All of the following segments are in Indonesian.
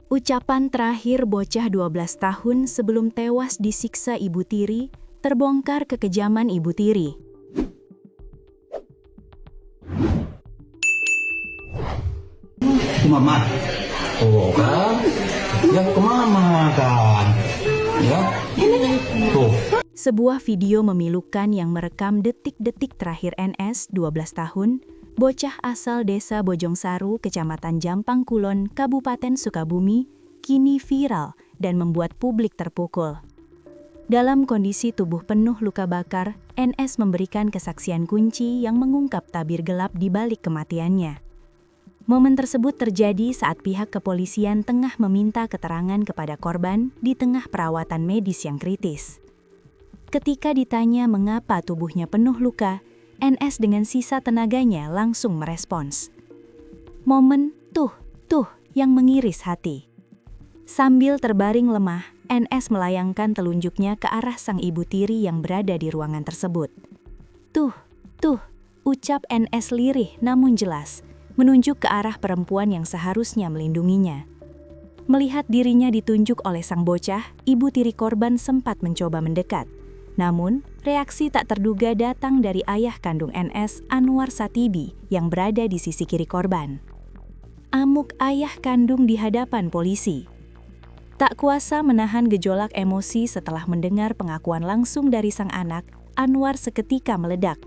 Ucapan terakhir bocah 12 tahun sebelum tewas disiksa ibu tiri, terbongkar kekejaman ibu tiri. Mama, oh kan, yang ke mama kan, ya, tuh. Sebuah video memilukan yang merekam detik-detik terakhir NS 12 tahun, bocah asal desa Bojongsaru, Kecamatan Jampang Kulon, Kabupaten Sukabumi, kini viral dan membuat publik terpukul. Dalam kondisi tubuh penuh luka bakar, NS memberikan kesaksian kunci yang mengungkap tabir gelap di balik kematiannya. Momen tersebut terjadi saat pihak kepolisian tengah meminta keterangan kepada korban di tengah perawatan medis yang kritis. Ketika ditanya mengapa tubuhnya penuh luka, NS dengan sisa tenaganya langsung merespons. Momen tuh yang mengiris hati. Sambil terbaring lemah, NS melayangkan telunjuknya ke arah sang ibu tiri yang berada di ruangan tersebut. Tuh, ucap NS lirih namun jelas, menunjuk ke arah perempuan yang seharusnya melindunginya. Melihat dirinya ditunjuk oleh sang bocah, ibu tiri korban sempat mencoba mendekat. Namun, reaksi tak terduga datang dari ayah kandung NS, Anwar Satibi, yang berada di sisi kiri korban. Amuk ayah kandung di hadapan polisi. Tak kuasa menahan gejolak emosi setelah mendengar pengakuan langsung dari sang anak, Anwar seketika meledak.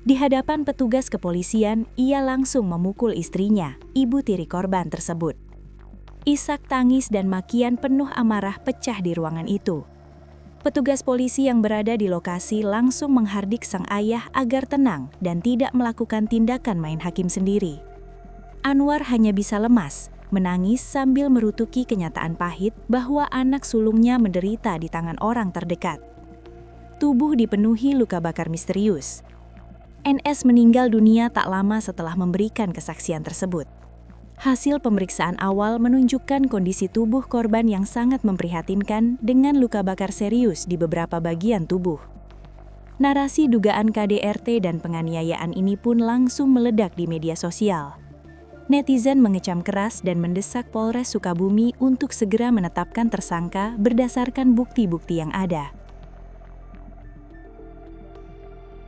Di hadapan petugas kepolisian, ia langsung memukul istrinya, ibu tiri korban tersebut. Isak tangis dan makian penuh amarah pecah di ruangan itu. Petugas polisi yang berada di lokasi langsung menghardik sang ayah agar tenang dan tidak melakukan tindakan main hakim sendiri. Anwar hanya bisa lemas, menangis sambil merutuki kenyataan pahit bahwa anak sulungnya menderita di tangan orang terdekat. Tubuh dipenuhi luka bakar misterius. NS meninggal dunia tak lama setelah memberikan kesaksian tersebut. Hasil pemeriksaan awal menunjukkan kondisi tubuh korban yang sangat memprihatinkan dengan luka bakar serius di beberapa bagian tubuh. Narasi dugaan KDRT dan penganiayaan ini pun langsung meledak di media sosial. Netizen mengecam keras dan mendesak Polres Sukabumi untuk segera menetapkan tersangka berdasarkan bukti-bukti yang ada.